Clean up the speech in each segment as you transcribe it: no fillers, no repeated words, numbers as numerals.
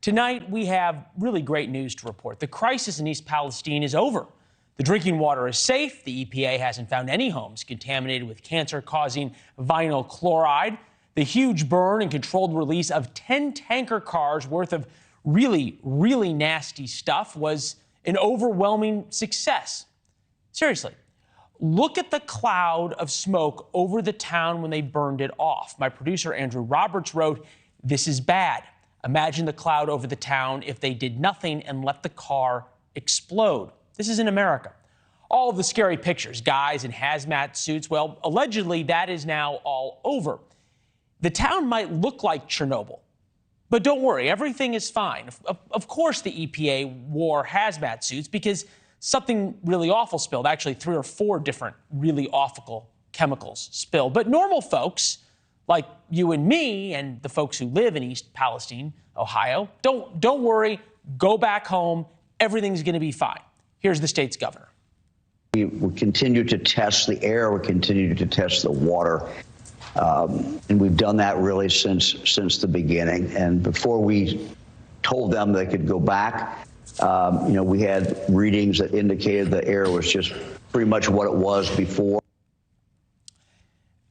Tonight, we have really great news to report. The crisis in East Palestine is over. The drinking water is safe. The EPA hasn't found any homes contaminated with cancer-causing vinyl chloride. The huge burn and controlled release of 10 tanker cars worth of really, really nasty stuff was an overwhelming success. Seriously, look at the cloud of smoke over the town when they burned it off. My producer, Andrew Roberts, wrote, "This is bad. Imagine the cloud over the town if they did nothing and let the car explode." This is in America. All of the scary pictures, guys in hazmat suits, well, allegedly that is now all over. The town might look like Chernobyl, but don't worry, everything is fine. Of course the EPA wore hazmat suits because something really awful spilled. Actually, 3 or 4 different really awful chemicals spilled. But normal folks, like you and me and the folks who live in East Palestine, Ohio, don't worry, go back home, everything's going to be fine. Here's the state's governor. We continue to test the air, we continue to test the water, and we've done that really since the beginning. And before we told them they could go back, we had readings that indicated the air was just pretty much what it was before.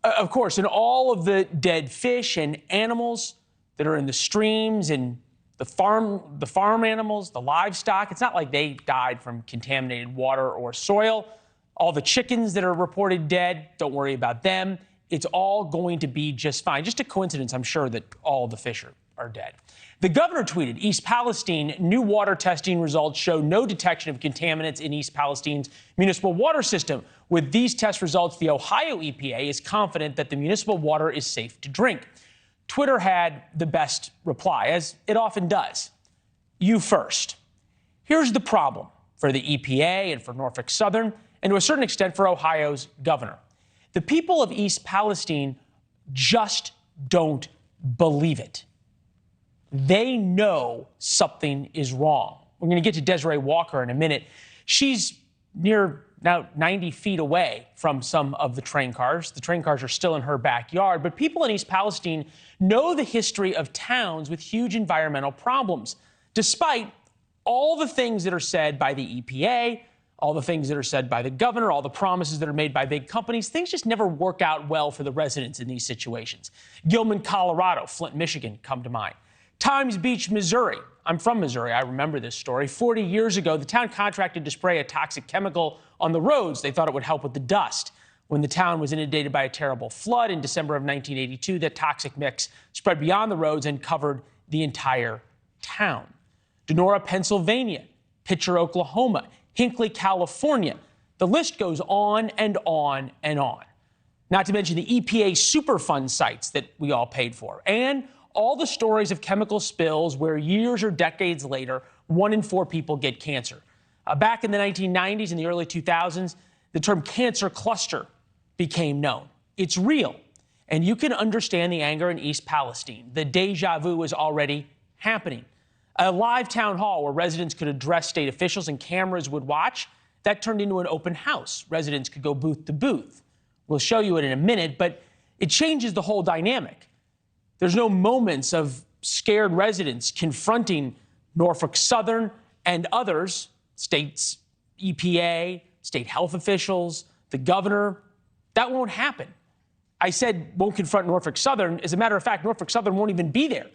Of course, and all of the dead fish and animals that are in the streams and the farm animals, the livestock, it's not like they died from contaminated water or soil. All the chickens that are reported dead, don't worry about them. It's all going to be just fine. Just a coincidence, I'm sure, that all the fish are dead. The governor tweeted, East Palestine, new water testing results show no detection of contaminants in East Palestine's municipal water system. With these test results, the Ohio EPA is confident that the municipal water is safe to drink. Twitter had the best reply, as it often does. You first. Here's the problem for the EPA and for Norfolk Southern, and to a certain extent for Ohio's governor. The people of East Palestine just don't believe it. They know something is wrong. We're going to get to Desiree Walker in a minute. She's near now 90 feet away from some of the train cars. The train cars are still in her backyard, but people in East Palestine know the history of towns with huge environmental problems. Despite all the things that are said by the EPA, all the things that are said by the governor, all the promises that are made by big companies, things just never work out well for the residents in these situations. Gilman, Colorado, Flint, Michigan come to mind. Times Beach, Missouri. I'm from Missouri. I remember this story. 40 years ago, the town contracted to spray a toxic chemical on the roads. They thought it would help with the dust. When the town was inundated by a terrible flood in December of 1982, that toxic mix spread beyond the roads and covered the entire town. Donora, Pennsylvania, Pitcher, Oklahoma, Hinckley, California. The list goes on and on and on. Not to mention the EPA Superfund sites that we all paid for. And all the stories of chemical spills where years or decades later, 1 in 4 people get cancer. Back in the 1990s and the early 2000s, the term cancer cluster became known. It's real. And you can understand the anger in East Palestine. The deja vu is already happening. A live town hall where residents could address state officials and cameras would watch, that turned into an open house. Residents could go booth to booth. We'll show you it in a minute, but it changes the whole dynamic. There's no moments of scared residents confronting Norfolk Southern and others, states, EPA, state health officials, the governor. That won't happen. I said won't confront Norfolk Southern. As a matter of fact, Norfolk Southern won't even be there.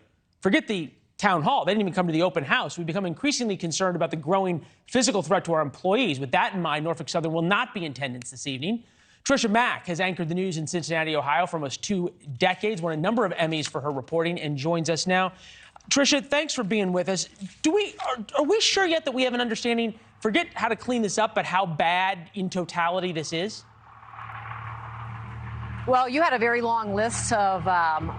Forget the town hall. They didn't even come to the open house. We've become increasingly concerned about the growing physical threat to our employees. With that in mind, Norfolk Southern will not be in attendance this evening. Tricia Macke has anchored the news in Cincinnati, Ohio for almost 2 decades, won a number of Emmys for her reporting, and joins us now. Tricia, thanks for being with us. Are we sure yet that we have an understanding, forget how to clean this up, but how bad in totality this is? Well, you had a very long list of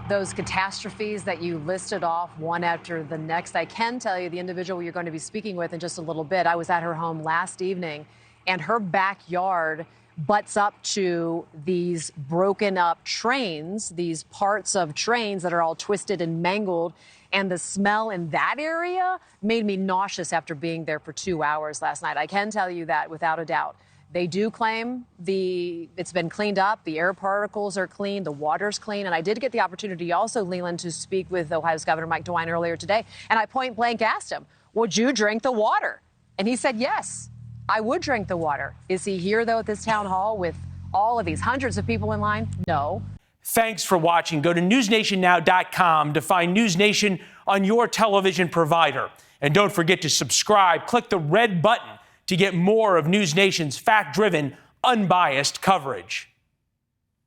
those catastrophes that you listed off one after the next. I can tell you the individual you're going to be speaking with in just a little bit. I was at her home last evening, and her backyard butts up to these broken up trains, these parts of trains that are all twisted and mangled. And the smell in that area made me nauseous after being there for 2 hours last night. I can tell you that without a doubt. They do claim it's been cleaned up. The air particles are clean. The water's clean. And I did get the opportunity also, Leland, to speak with Ohio's Governor Mike DeWine earlier today. And I point blank asked him, would you drink the water? And he said, yes, I would drink the water. Is he here, though, at this town hall with all of these hundreds of people in line? No. Thanks for watching. Go to newsnationnow.com to find NewsNation on your television provider. And don't forget to subscribe. Click the red button to get more of NewsNation's fact-driven, unbiased coverage.